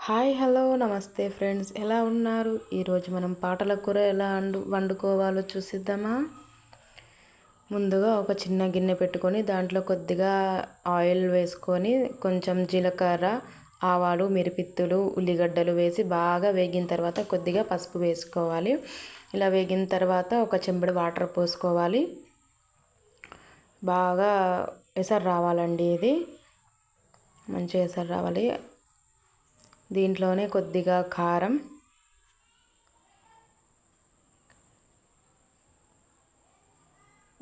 Hi hello నమస్తే friends, ఎలా ఉన్నారు? ఈరోజు మనం పాటల కూర ఎలా వండుకోవాలో చూసిద్దామా. ముందుగా ఒక చిన్న గిన్నె పెట్టుకొని దాంట్లో కొద్దిగా ఆయిల్ వేసుకొని కొంచెం జీలకర్ర, ఆవాలు, మిరిపిత్తులు, ఉల్లిగడ్డలు వేసి బాగా వేగిన తర్వాత కొద్దిగా పసుపు వేసుకోవాలి. ఇలా వేగిన తర్వాత ఒక చెంబుడు వాటర్ పోసుకోవాలి. బాగా ఎసరు రావాలండి, ఇది మంచిగా ఎసరు రావాలి. దీంట్లోనే కొద్దిగా కారం,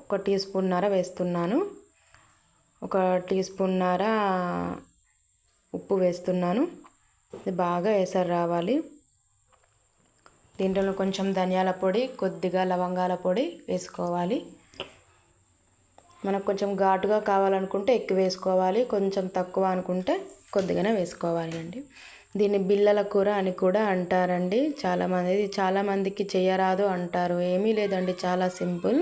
ఒక టీ స్పూన్నర వేస్తున్నాను. ఒక టీ స్పూన్నర ఉప్పు వేస్తున్నాను. ఇది బాగా ఎసరు రావాలి. దీంట్లో కొంచెం ధనియాల పొడి, కొద్దిగా లవంగాల పొడి వేసుకోవాలి. మనకు కొంచెం ఘాటుగా కావాలనుకుంటే ఎక్కువ వేసుకోవాలి, కొంచెం తక్కువ అనుకుంటే కొద్దిగానే వేసుకోవాలి అండి. దీన్ని బిళ్ళల కూర అని కూడా అంటారండి. చాలామందికి చేయరాదు అంటారు. ఏమీ లేదండి, చాలా సింపుల్,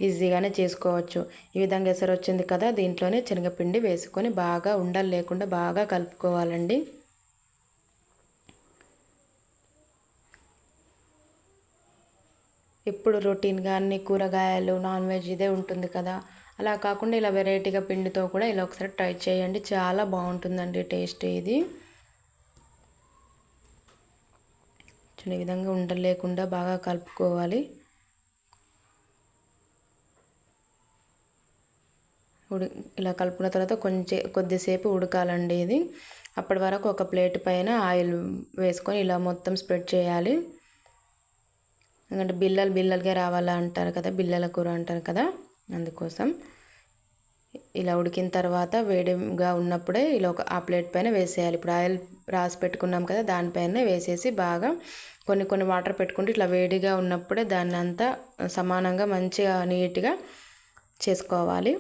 ఈజీగానే చేసుకోవచ్చు. ఈ విధంగా ఎసరు వచ్చింది కదా, దీంట్లోనే శనగపిండి వేసుకొని బాగా ఉండలు లేకుండా బాగా కలుపుకోవాలండి. ఇప్పుడు రొటీన్గా అన్ని కూరగాయలు, నాన్ వెజ్ ఇదే ఉంటుంది కదా, అలా కాకుండా ఇలా వెరైటీగా పిండితో కూడా ఇలా ఒకసారి ట్రై చేయండి. చాలా బాగుంటుందండి టేస్ట్. ఇది ఈ విధంగా ఉండలు లేకుండా బాగా కలుపుకోవాలి. ఇలా కలుపుకున్న తర్వాత కొద్దిసేపు ఉడకాలండి ఇది. అప్పటి వరకు ఒక ప్లేట్ పైన ఆయిల్ వేసుకొని ఇలా మొత్తం స్ప్రెడ్ చేయాలి. ఎందుకంటే బిళ్ళలుగా రావాలా అంటారు కదా, బిళ్ళల కూర అంటారు కదా, అందుకోసం. ఇలా ఉడికిన తర్వాత వేడిగా ఉన్నప్పుడే ఇలా ఆ ప్లేట్ పైన వేసేయాలి. ఇప్పుడు ఆయిల్ రాసి పెట్టుకున్నాం కదా, దానిపైన వేసేసి బాగా కొన్ని వాటర్ పెట్టుకుంటే ఇట్లా వేడిగా ఉన్నప్పుడే దాన్ని అంతా సమానంగా మంచిగా నీట్గా చేసుకోవాలి.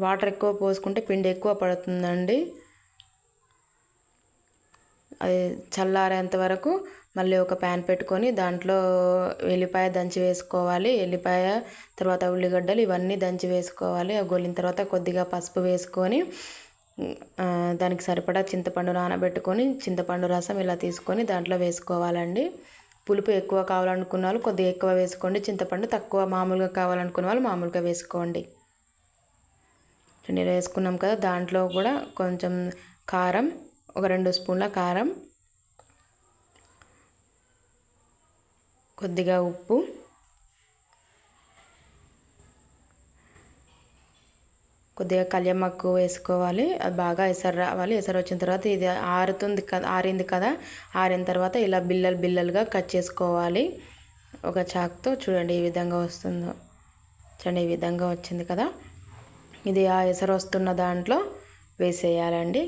వాటర్ ఎక్కువ పోసుకుంటే పిండి ఎక్కువ పడుతుందండి. అది చల్లారేంత వరకు మళ్ళీ ఒక ప్యాన్ పెట్టుకొని దాంట్లో ఎల్లిపాయ దంచి వేసుకోవాలి. ఎల్లిపాయ తర్వాత ఉల్లిగడ్డలు ఇవన్నీ దంచి వేసుకోవాలి. అవి గోలిన తర్వాత కొద్దిగా పసుపు వేసుకొని దానికి సరిపడా చింతపండు నానబెట్టుకొని చింతపండు రసం ఇలా తీసుకొని దాంట్లో వేసుకోవాలండి. పులుపు ఎక్కువ కావాలనుకున్న వాళ్ళు కొద్దిగా ఎక్కువ వేసుకోండి, చింతపండు తక్కువ మామూలుగా కావాలనుకున్న వాళ్ళు మామూలుగా వేసుకోండి. ఇలా వేసుకున్నాం కదా, దాంట్లో కూడా కొంచెం కారం, ఒక 2 స్పూన్ల కారం, కొద్దిగా ఉప్పు, కొద్దిగా కళ్యామాకు వేసుకోవాలి. అది బాగా ఎసరు రావాలి. ఎసరు వచ్చిన తర్వాత ఇది ఆరింది కదా, ఆరిన తర్వాత ఇలా బిళ్ళలుగా కట్ చేసుకోవాలి ఒక చాక్తో. చూడండి ఈ విధంగా వస్తుందో, చూడండి ఈ విధంగా వచ్చింది కదా. ఇది ఆ ఎసరు వస్తున్న దాంట్లో వేసేయాలండి.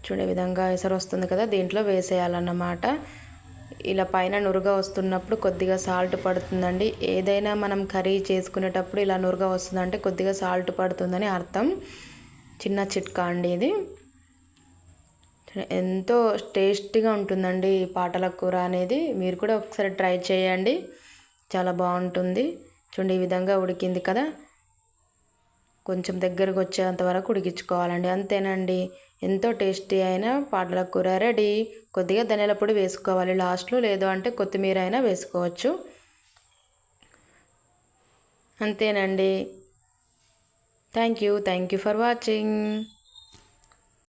చూడే విధంగా ఎసరు వస్తుంది కదా, దీంట్లో వేసేయాలన్నమాట. ఇలా పైన నురుగ వస్తున్నప్పుడు కొద్దిగా సాల్ట్ పడుతుందండి. ఏదైనా మనం కర్రీ చేసుకునేటప్పుడు ఇలా నురుగ వస్తుందంటే కొద్దిగా సాల్ట్ పడుతుందని అర్థం. చిన్న చిట్కా అండి ఇది. ఎంతో టేస్టీగా ఉంటుందండి ఈ పాటల కూర అనేది. మీరు కూడా ఒకసారి ట్రై చేయండి, చాలా బాగుంటుంది. చూడండి ఈ విధంగా ఉడికింది కదా, కొంచెం దగ్గరకు వచ్చేంత వరకు ఉడికించుకోవాలండి. అంతేనండి, ఎంతో టేస్టీ అయిన పాటల కూర రెడీ. కొద్దిగా ధనియాల పొడి వేసుకోవాలి లాస్ట్లో, లేదు అంటే కొత్తిమీర అయినా వేసుకోవచ్చు. అంతేనండి. Thank you for watching.